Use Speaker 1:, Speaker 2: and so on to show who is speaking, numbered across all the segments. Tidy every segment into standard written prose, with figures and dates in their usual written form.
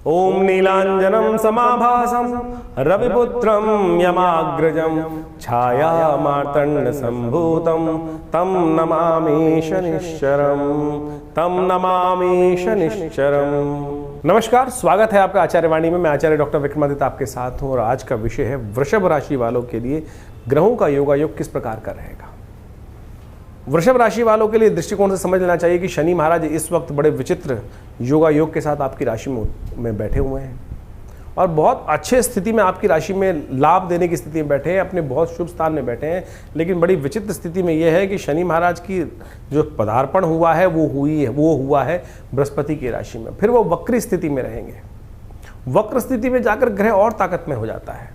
Speaker 1: ओम नीलांजनम समाभासम रविपुत्रम यमाग्रजम छाया मार्तंड संभूतम तम नमामि शनिश्चरम नमस्कार, स्वागत है आपका आचार्य वाणी में। मैं आचार्य डॉक्टर विक्रमादित्य आपके साथ हूं और आज का विषय है वृषभ राशि वालों के लिए ग्रहों का योगायोग किस प्रकार का रहेगा। वृषभ राशि वालों के लिए दृष्टिकोण से समझ लेना चाहिए कि शनि महाराज इस वक्त बड़े विचित्र योगायोग के साथ आपकी राशि में बैठे हुए हैं और बहुत अच्छे स्थिति में आपकी राशि में लाभ देने की स्थिति में बैठे हैं, अपने बहुत शुभ स्थान में बैठे हैं। लेकिन बड़ी विचित्र स्थिति में यह है कि शनि महाराज की जो पदार्पण हुआ है वो हुआ है बृहस्पति की राशि में। फिर वो वक्री स्थिति में रहेंगे। वक्र स्थिति में जाकर ग्रह और ताकत में हो जाता है।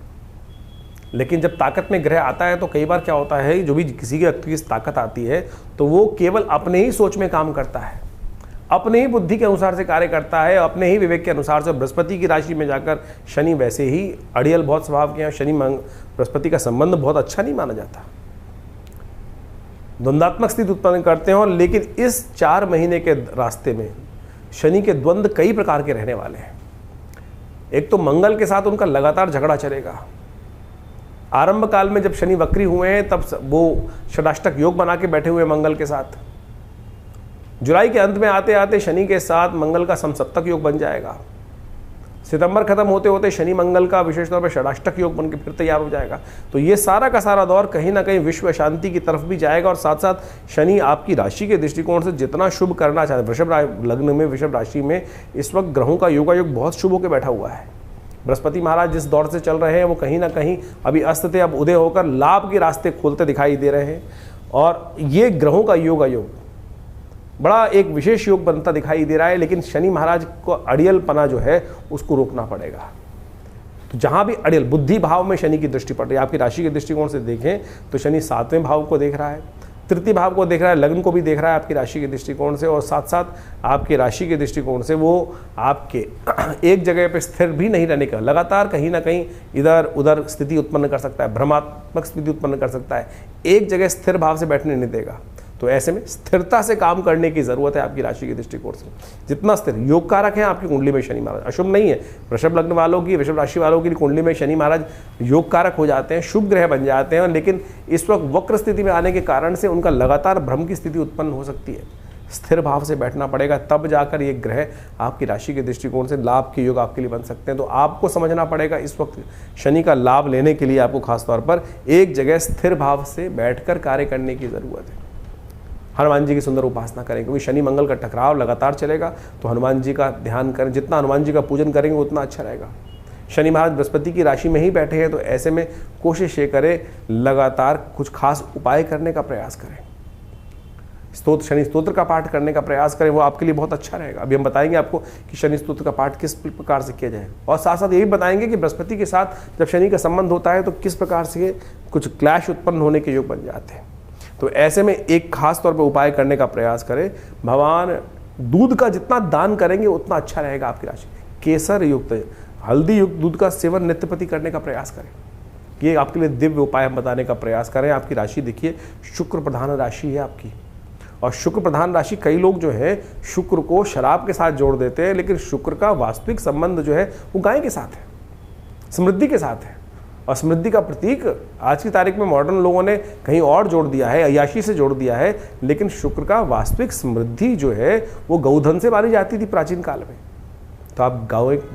Speaker 1: लेकिन जब ताकत में ग्रह आता है तो कई बार क्या होता है, जो भी किसी के व्यक्ति की ताकत आती है तो वो केवल अपने ही सोच में काम करता है, अपने ही बुद्धि के अनुसार से कार्य करता है, अपने ही विवेक के अनुसार से। बृहस्पति की राशि में जाकर शनि वैसे ही अड़ियल बहुत स्वभाव के हैं। शनि बृहस्पति का संबंध बहुत अच्छा नहीं माना जाता, द्वंद्वात्मक स्थिति उत्पन्न करते हैं। और लेकिन इस 4 महीने के रास्ते में शनि के द्वंद्व कई प्रकार के रहने वाले हैं। एक तो मंगल के साथ उनका लगातार झगड़ा चलेगा। आरंभ काल में जब शनि वक्री हुए हैं तब वो षडाष्टक योग बना के बैठे हुए मंगल के साथ। जुलाई के अंत में आते आते शनि के साथ मंगल का समसप्तक योग बन जाएगा। सितंबर खत्म होते होते शनि मंगल का विशेष तौर पर षडाष्टक योग बन के फिर तैयार हो जाएगा। तो ये सारा का सारा दौर कहीं ना कहीं विश्व शांति की तरफ भी जाएगा। और साथ साथ शनि आपकी राशि के दृष्टिकोण से जितना शुभ करना चाहते, वृषभ लग्न में वृषभ राशि में इस वक्त ग्रहों का योगायोग बहुत शुभ होकर बैठा हुआ है। बृहस्पति महाराज जिस दौर से चल रहे हैं वो कहीं ना कहीं अभी अस्त थे, अब उदय होकर लाभ के रास्ते खोलते दिखाई दे रहे हैं। और ये ग्रहों का योगायोग बड़ा एक विशेष योग बनता दिखाई दे रहा है। लेकिन शनि महाराज को अड़ियलपना जो है उसको रोकना पड़ेगा। तो जहां भी अड़ियल बुद्धि भाव में शनि की दृष्टि पड़ रही है, आपकी राशि के दृष्टिकोण से देखें तो शनि 7वें भाव को देख रहा है, तृतीय भाव को देख रहा है, लग्न को भी देख रहा है आपकी राशि के दृष्टिकोण से। और साथ साथ आपके राशि के दृष्टिकोण से वो आपके एक जगह पे स्थिर भी नहीं रहने का, लगातार कहीं ना कहीं इधर उधर स्थिति उत्पन्न कर सकता है, भ्रमात्मक स्थिति उत्पन्न कर सकता है, एक जगह स्थिर भाव से बैठने नहीं देगा। तो ऐसे में स्थिरता से काम करने की जरूरत है आपकी राशि के दृष्टिकोण से। जितना स्थिर योग कारक है आपकी कुंडली में शनि महाराज, अशुभ नहीं है। वृषभ लग्न वालों की, वृषभ राशि वालों की कुंडली में शनि महाराज योग कारक हो जाते हैं, शुभ ग्रह बन जाते हैं। लेकिन इस वक्त वक्र स्थिति में आने के कारण से उनका लगातार भ्रम की स्थिति उत्पन्न हो सकती है। स्थिर भाव से बैठना पड़ेगा, तब जाकर ये ग्रह आपकी राशि के दृष्टिकोण से लाभ के योग आपके लिए बन सकते हैं। तो आपको समझना पड़ेगा इस वक्त शनि का लाभ लेने के लिए आपको खासतौर पर एक जगह स्थिर भाव से बैठकर कार्य करने की जरूरत है। हनुमान जी की सुंदर उपासना करें, क्योंकि शनि मंगल का टकराव लगातार चलेगा। तो हनुमान जी का ध्यान करें, जितना हनुमान जी का पूजन करेंगे उतना अच्छा रहेगा। शनि महाराज बृहस्पति की राशि में ही बैठे हैं, तो ऐसे में कोशिश ये करें लगातार कुछ खास उपाय करने का प्रयास करें। शनि स्तोत्र का पाठ करने का प्रयास करें, वो आपके लिए बहुत अच्छा रहेगा। अभी हम बताएंगे आपको कि शनि स्तोत्र का पाठ किस प्रकार से किया जाए। और साथ साथ ये भी बताएंगे कि बृहस्पति के साथ जब शनि का संबंध होता है तो किस प्रकार से कुछ क्लैश उत्पन्न होने के योग बन जाते हैं। तो ऐसे में एक खास तौर पर उपाय करने का प्रयास करें। भगवान दूध का जितना दान करेंगे उतना अच्छा रहेगा आपकी राशि। केसर युक्त, हल्दी युक्त दूध का सेवन नित्यप्रति करने का प्रयास करें। ये आपके लिए दिव्य उपाय हम बताने का प्रयास करें। आपकी राशि देखिए शुक्र प्रधान राशि है आपकी, और शुक्र प्रधान राशि कई लोग जो है शुक्र को शराब के साथ जोड़ देते हैं, लेकिन शुक्र का वास्तविक संबंध जो है वो गाय के साथ है, समृद्धि के साथ है। और समृद्धि का प्रतीक आज की तारीख में मॉडर्न लोगों ने कहीं और जोड़ दिया है, अय्याशी से जोड़ दिया है। लेकिन शुक्र का वास्तविक समृद्धि जो है वो गौधन से मानी जाती थी प्राचीन काल में। तो आप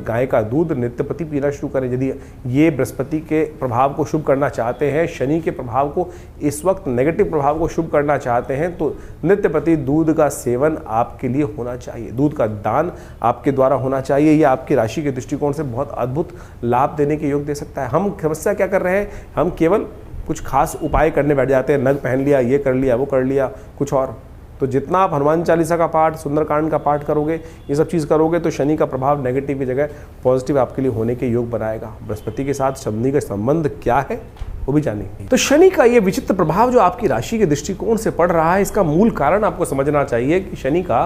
Speaker 1: गाय का दूध नित्यप्रति पीना शुरू करें। यदि ये बृहस्पति के प्रभाव को शुभ करना चाहते हैं, शनि के प्रभाव को, इस वक्त नेगेटिव प्रभाव को शुभ करना चाहते हैं, तो नित्यप्रति दूध का सेवन आपके लिए होना चाहिए। दूध का दान आपके द्वारा होना चाहिए। ये आपकी राशि के दृष्टिकोण से बहुत अद्भुत लाभ देने के योग दे सकता है। हम समस्या क्या कर रहे हैं, हम केवल कुछ खास उपाय करने बैठ जाते हैं। नग पहन लिया, ये कर लिया, वो कर लिया, कुछ और। तो जितना आप हनुमान चालीसा का पाठ, सुंदरकांड का पाठ करोगे, ये सब चीज़ करोगे, तो शनि का प्रभाव नेगेटिव की जगह पॉजिटिव आपके लिए होने के योग बनाएगा। बृहस्पति के साथ शनि का संबंध क्या है वो भी जानेंगे। तो शनि का ये विचित्र प्रभाव जो आपकी राशि के दृष्टिकोण से पड़ रहा है, इसका मूल कारण आपको समझना चाहिए कि शनि का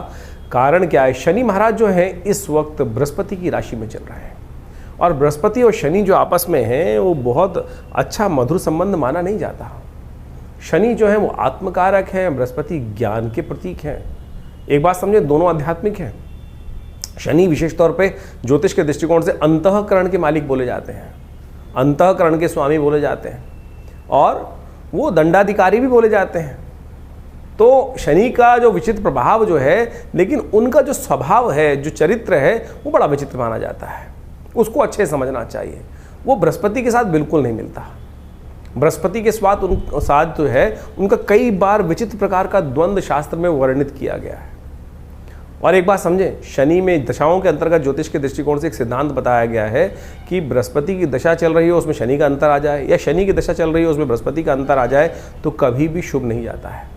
Speaker 1: कारण क्या है। शनि महाराज जो है इस वक्त बृहस्पति की राशि में चल रहे हैं, और बृहस्पति और शनि जो आपस में हैं वो बहुत अच्छा मधुर संबंध माना नहीं जाता। शनि जो है वो आत्मकारक है, बृहस्पति ज्ञान के प्रतीक हैं। एक बात समझे, दोनों आध्यात्मिक हैं। शनि विशेष तौर पे ज्योतिष के दृष्टिकोण से अंतःकरण के मालिक बोले जाते हैं, अंतःकरण के स्वामी बोले जाते हैं, और वो दंडाधिकारी भी बोले जाते हैं। तो शनि का जो विचित्र प्रभाव जो है, लेकिन उनका जो स्वभाव है, जो चरित्र है, वो बड़ा विचित्र माना जाता है, उसको अच्छे समझना चाहिए। वो बृहस्पति के साथ बिल्कुल नहीं मिलता। बृहस्पति के साथ जो है उनका कई बार विचित्र प्रकार का द्वंद्व शास्त्र में वर्णित किया गया है। और एक बात समझें, शनि में दशाओं के अंतर्गत ज्योतिष के दृष्टिकोण से एक सिद्धांत बताया गया है कि बृहस्पति की दशा चल रही हो उसमें शनि का अंतर आ जाए, या शनि की दशा चल रही हो उसमें बृहस्पति का अंतर आ जाए, तो कभी भी शुभ नहीं जाता है।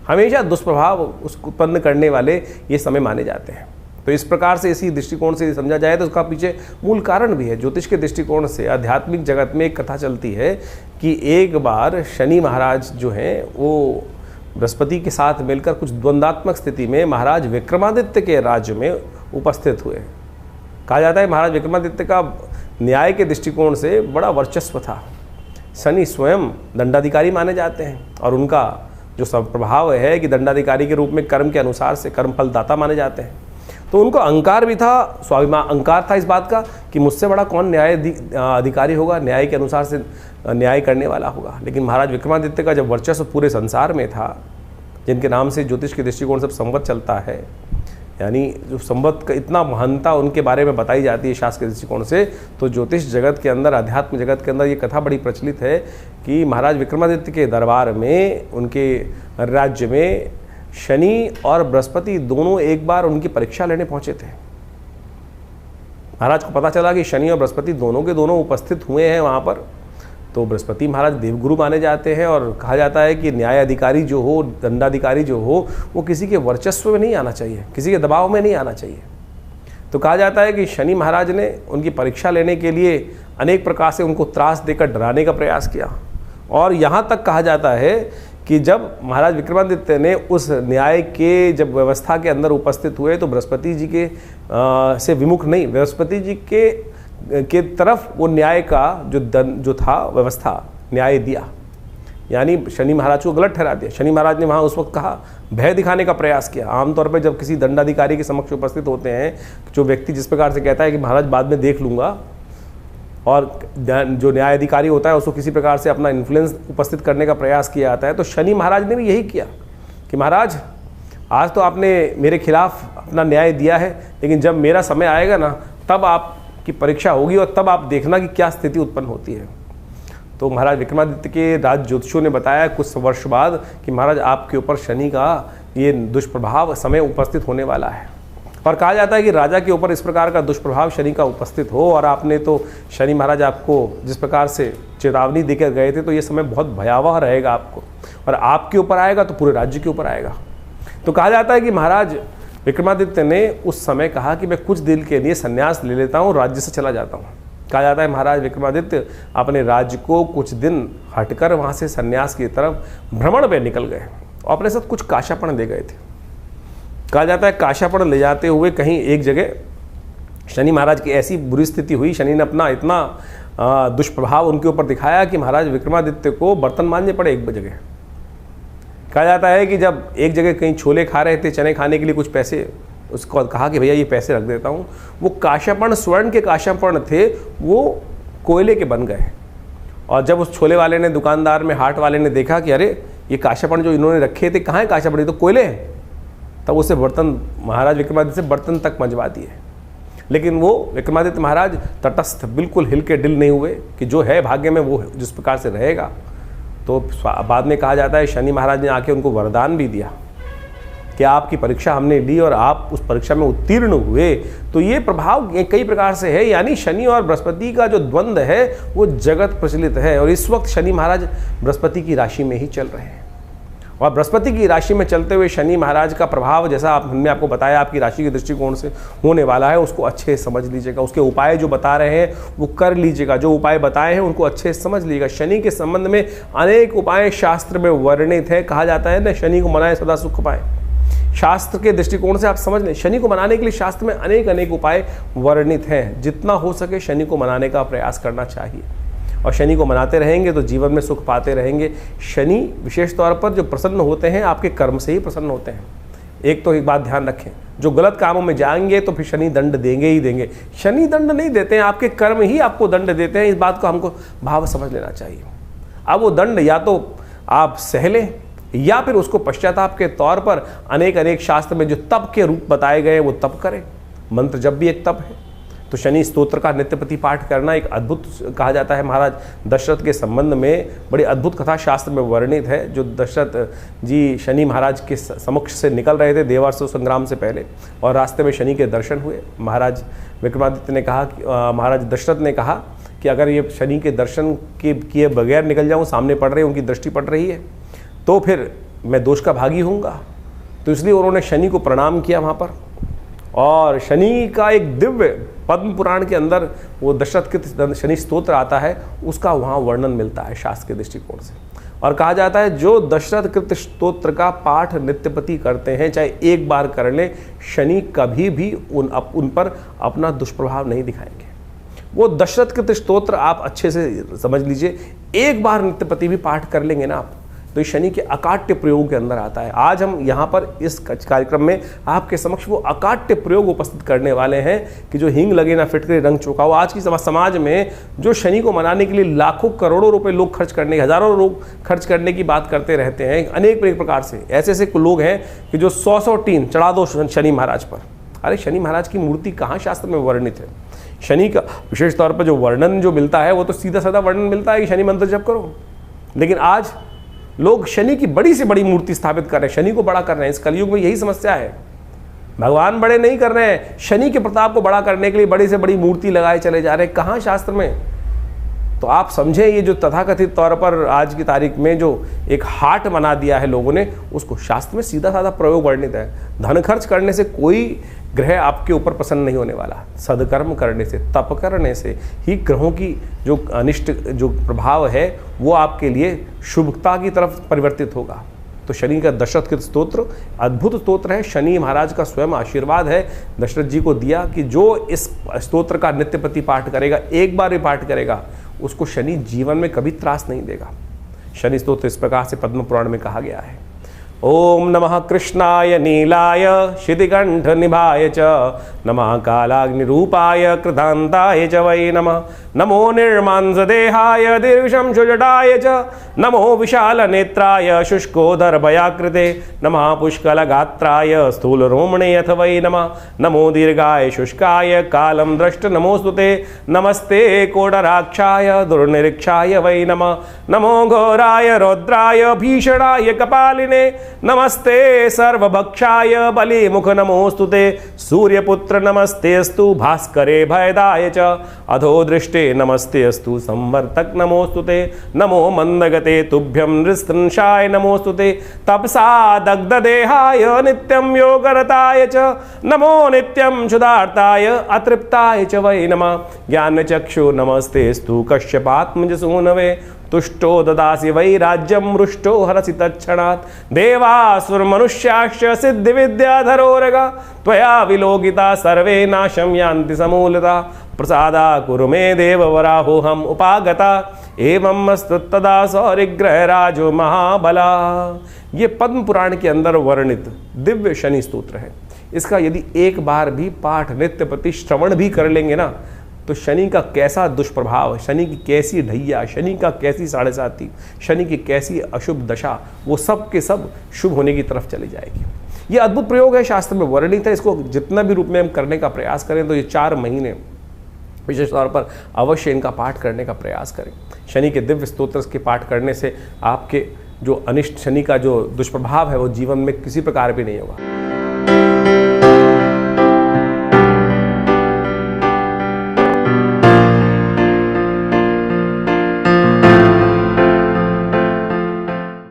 Speaker 1: हमेशा दुष्प्रभाव उसको उत्पन्न करने वाले ये समय माने जाते हैं। तो इस प्रकार से इसी दृष्टिकोण से समझा जाए तो उसका पीछे मूल कारण भी है। ज्योतिष के दृष्टिकोण से आध्यात्मिक जगत में एक कथा चलती है कि एक बार शनि महाराज जो हैं वो बृहस्पति के साथ मिलकर कुछ द्वंद्वात्मक स्थिति में महाराज विक्रमादित्य के राज्य में उपस्थित हुए। कहा जाता है महाराज विक्रमादित्य का न्याय के दृष्टिकोण से बड़ा वर्चस्व था। शनि स्वयं दंडाधिकारी माने जाते हैं, और उनका जो प्रभाव है कि दंडाधिकारी के रूप में कर्म के अनुसार से कर्म फलदाता माने जाते हैं। तो उनको अहंकार भी था, स्वाभिमान अहंकार था इस बात का कि मुझसे बड़ा कौन न्याय अधिकारी होगा, न्याय के अनुसार से न्याय करने वाला होगा। लेकिन महाराज विक्रमादित्य का जब वर्चस्व पूरे संसार में था, जिनके नाम से ज्योतिष के दृष्टिकोण से संवत चलता है, यानी जो संवत का इतना महानता उनके बारे में बताई जाती है शास्त्र के दृष्टिकोण से, तो ज्योतिष जगत के अंदर, अध्यात्म जगत के अंदर ये कथा बड़ी प्रचलित है कि महाराज विक्रमादित्य के दरबार में, उनके राज्य में शनि और बृहस्पति दोनों एक बार उनकी परीक्षा लेने पहुंचे थे। महाराज को पता चला कि शनि और बृहस्पति दोनों के दोनों उपस्थित हुए हैं वहाँ पर। तो बृहस्पति महाराज देवगुरु माने जाते हैं, और कहा जाता है कि न्याय अधिकारी जो हो, दंडाधिकारी जो हो, वो किसी के वर्चस्व में नहीं आना चाहिए, किसी के दबाव में नहीं आना चाहिए। तो कहा जाता है कि शनि महाराज ने उनकी परीक्षा लेने के लिए अनेक प्रकार से उनको त्रास देकर डराने का प्रयास किया, और यहाँ तक कहा जाता है कि जब महाराज विक्रमादित्य ने उस न्याय के जब व्यवस्था के अंदर उपस्थित हुए तो बृहस्पति जी के से विमुख नहीं, बृहस्पति जी के तरफ वो न्याय का जो था व्यवस्था न्याय दिया, यानी शनि महाराज को गलत ठहरा दिया। शनि महाराज ने वहाँ उस वक्त कहा, भय दिखाने का प्रयास किया। आमतौर पर जब किसी दंडाधिकारी के समक्ष उपस्थित होते हैं, जो व्यक्ति जिस प्रकार से कहता है कि महाराज बाद में देख लूँगा, और जो न्यायाधिकारी होता है उसको किसी प्रकार से अपना इन्फ्लुएंस उपस्थित करने का प्रयास किया जाता है, तो शनि महाराज ने भी यही किया कि महाराज आज तो आपने मेरे खिलाफ अपना न्याय दिया है, लेकिन जब मेरा समय आएगा ना, तब आपकी परीक्षा होगी, और तब आप देखना कि क्या स्थिति उत्पन्न होती है। तो महाराज विक्रमादित्य के राज ज्योतिषियों ने बताया कुछ वर्ष बाद कि महाराज आपके ऊपर शनि का ये दुष्प्रभाव समय उपस्थित होने वाला है। और कहा जाता है कि राजा के ऊपर इस प्रकार का दुष्प्रभाव शनि का उपस्थित हो, और आपने तो शनि महाराज आपको जिस प्रकार से चेतावनी देकर गए थे, तो ये समय बहुत भयावह रहेगा आपको, और आपके ऊपर आएगा तो पूरे राज्य के ऊपर आएगा। तो कहा जाता है कि महाराज विक्रमादित्य ने उस समय कहा कि मैं कुछ दिन के लिए संन्यास ले लेता हूँ, राज्य से चला जाता हूँ। कहा जाता है महाराज विक्रमादित्य अपने राज्य को कुछ दिन हटकर वहाँ से संन्यास की तरफ भ्रमण पे निकल गए, और अपने साथ कुछ काशापण ले गए थे। कहा जाता है काशापण ले जाते हुए कहीं एक जगह शनि महाराज की ऐसी बुरी स्थिति हुई, शनि ने अपना इतना दुष्प्रभाव उनके ऊपर दिखाया कि महाराज विक्रमादित्य को बर्तन मांजने पड़े एक जगह। कहा जाता है कि जब एक जगह कहीं छोले खा रहे थे, चने खाने के लिए कुछ पैसे, उसको कहा कि भैया ये पैसे रख देता हूँ, वो काशापण स्वर्ण के काशापण थे, वो कोयले के बन गए। और जब उस छोले वाले ने, दुकानदार में हाट वाले ने देखा कि अरे ये काशापण जो इन्होंने रखे थे कहाँ है काशापण, ये तो कोयले हैं, तब उसे बर्तन महाराज विक्रमादित्य से बर्तन तक मंजवा दिए। लेकिन वो विक्रमादित्य महाराज तटस्थ, बिल्कुल हिल के डिल नहीं हुए कि जो है भाग्य में वो जिस प्रकार से रहेगा। तो बाद में कहा जाता है शनि महाराज ने आके उनको वरदान भी दिया कि आपकी परीक्षा हमने ली और आप उस परीक्षा में उत्तीर्ण हुए। तो ये प्रभाव कई प्रकार से है, यानी शनि और बृहस्पति का जो द्वंद्व है वो जगत प्रचलित है। और इस वक्त शनि महाराज बृहस्पति की राशि में ही चल रहे हैं, और बृहस्पति की राशि में चलते हुए शनि महाराज का प्रभाव, जैसा हमने आपको बताया आपकी राशि के दृष्टिकोण से होने वाला है, उसको अच्छे से समझ लीजिएगा। उसके उपाय जो बता रहे हैं वो कर लीजिएगा, जो उपाय बताए हैं उनको अच्छे से समझ लीजिएगा। शनि के संबंध में अनेक उपाय शास्त्र में वर्णित है। कहा जाता है ना, शनि को मनाए सदा सुख पाए। शास्त्र के दृष्टिकोण से आप समझ लें, शनि को मनाने के लिए शास्त्र में अनेक उपाय वर्णित हैं। जितना हो सके शनि को मनाने का प्रयास करना चाहिए, और शनि को मनाते रहेंगे तो जीवन में सुख पाते रहेंगे। शनि विशेष तौर पर जो प्रसन्न होते हैं आपके कर्म से ही प्रसन्न होते हैं। एक तो एक बात ध्यान रखें, जो गलत कामों में जाएंगे तो फिर शनि दंड देंगे ही देंगे। शनि दंड नहीं देते हैं, आपके कर्म ही आपको दंड देते हैं। इस बात को हमको भाव समझ लेना चाहिए। अब वो दंड या तो आप सह लें या फिर उसको पश्चाताप के तौर पर अनेक शास्त्र में जो तप के रूप बताए गए वो तप करें। मंत्र जब भी एक तप है। तो शनि स्तोत्र का नित्यप्रति पाठ करना एक अद्भुत कहा जाता है। महाराज दशरथ के संबंध में बड़ी अद्भुत कथा शास्त्र में वर्णित है। जो दशरथ जी शनि महाराज के समक्ष से निकल रहे थे देवासुर संग्राम से पहले, और रास्ते में शनि के दर्शन हुए। महाराज विक्रमादित्य ने कहा कि महाराज दशरथ ने कहा कि अगर ये शनि के दर्शन के किए बगैर निकल जाऊँ, सामने पड़ रहे, उनकी दृष्टि पड़ रही है, तो फिर मैं दोष का भागी होऊंगा। तो इसलिए उन्होंने शनि को प्रणाम किया वहाँ पर। और शनि का एक दिव्य पद्म पुराण के अंदर वो दशरथ कृत शनि स्तोत्र आता है, उसका वहाँ वर्णन मिलता है शास्त्र के दृष्टिकोण से। और कहा जाता है जो दशरथ कृत स्तोत्र का पाठ नित्यपति करते हैं, चाहे एक बार कर लें, शनि कभी भी उन पर अपना दुष्प्रभाव नहीं दिखाएंगे। वो दशरथ कृत स्तोत्र आप अच्छे से समझ लीजिए, एक बार नित्यपति भी पाठ कर लेंगे ना आप, तो शनि के अकाट्य प्रयोग के अंदर आता है। आज हम यहाँ पर इस कार्यक्रम में आपके समक्ष वो अकाट्य प्रयोग उपस्थित करने वाले हैं कि जो हींग लगे ना फिटकरी रंग चौंकाओ। आज की समाज में जो शनि को मनाने के लिए लाखों करोड़ों रुपए लोग खर्च करने, हजारों लोग खर्च करने की बात करते रहते हैं, अनेक प्रकार से ऐसे लोग हैं कि जो 100 टीन चढ़ा दो शनि महाराज पर। अरे शनि महाराज की मूर्ति कहाँ शास्त्र में वर्णित है? शनि का विशेष तौर पर जो वर्णन जो मिलता है वो तो सीधा साधा वर्णन मिलता है कि शनि मंत्र जप करो। लेकिन आज लोग शनि की बड़ी से बड़ी मूर्ति स्थापित कर रहे हैं, शनि को बड़ा कर रहे हैं। इस कलयुग में यही समस्या है, भगवान बड़े नहीं कर रहे हैं, शनि के प्रताप को बड़ा करने के लिए बड़ी से बड़ी मूर्ति लगाए चले जा रहे हैं। कहाँ शास्त्र में? तो आप समझें, ये जो तथाकथित तौर पर आज की तारीख में जो एक हाट बना दिया है लोगों ने, उसको शास्त्र में सीधा साधा प्रयोग वर्णित है। धन खर्च करने से कोई ग्रह आपके ऊपर प्रसन्न नहीं होने वाला। सदकर्म करने से, तप करने से ही ग्रहों की जो अनिष्ट जो प्रभाव है वो आपके लिए शुभता की तरफ परिवर्तित होगा। तो शनि का दशरथ कृत स्तोत्र अद्भुत स्तोत्र है। शनि महाराज का स्वयं आशीर्वाद है दशरथ जी को दिया कि जो इस स्तोत्र का नित्यप्रति पाठ करेगा, एक बार भी पाठ करेगा, उसको शनि जीवन में कभी त्रास नहीं देगा। शनि स्तोत्र इस प्रकार से पद्म पुराण में कहा गया है। ओम नमः कृष्णाय नीलाय शितिकंठ निभाय च, नमः कालाग्निरूपाय कृतांताय च वै नमः। नमो निर्मांसदेहाय दीर्घशंशुजटाय च, नमो विशालनेत्राय शुष्कोदरभयाकृते, नमः पुष्कलगात्राय स्थूलरोमणे अथ वै नमः। नमो दीर्घाय शुष्काय कालं द्रष्ट नमोस्तुते, नमस्ते कोडराक्षाय दुर्निरीक्षाय वै नमः। नमो घोराय रौद्राय भीषणाय कपालिने, नमस्ते सर्वभक्षाय बलिमुख नमोस्तुते। सूर्यपुत्र नमस्तेस्तु भास्करे भयदाय च, अधो दृष्टे नमस्तेस्तु संवर्तक नमोस्तुते। नमो मंदगते तुभ्यं नृशंसाय नमोस्तुते। तपसा दग्धदेहाय नित्यं योगरताय च, नमो नित्यं क्षुधार्ताय अतृप्ताय च वै नमः। ज्ञानचक्षु नमस्तेस्तु कश्यपात्मजसूनवे, तुष्टो ददासि वै राज्यं रुष्टो हरसि तत्क्षणात्। देवासुर मनुष्याश्च सिद्धि विद्याधरोरगा, त्वया विलोकिता सर्वे नाशं यान्ति समूलता। प्रसादा कुरु मे देववराहोऽहम् उपागता, एवं मस्तु तदा सौरिग्रहराजो महाबला। ये पद्म पुराण के अंदर वर्णित दिव्य शनि स्तोत्र है। इसका यदि एक बार भी पाठ नित्यप्रति श्रवण भी कर लेंगे ना, तो शनि का कैसा दुष्प्रभाव, शनि की कैसी ढैया, शनि का कैसी साढ़े साती, शनि की कैसी अशुभ दशा, वो सब के सब शुभ होने की तरफ चली जाएगी। ये अद्भुत प्रयोग है, शास्त्र में वर्णित है। इसको जितना भी रूप में हम करने का प्रयास करें तो ये 4 महीने विशेष तौर पर अवश्य इनका पाठ करने का प्रयास करें। शनि के दिव्य स्तोत्र के पाठ करने से आपके जो अनिष्ट शनि का जो दुष्प्रभाव है वो जीवन में किसी प्रकार भी नहीं होगा।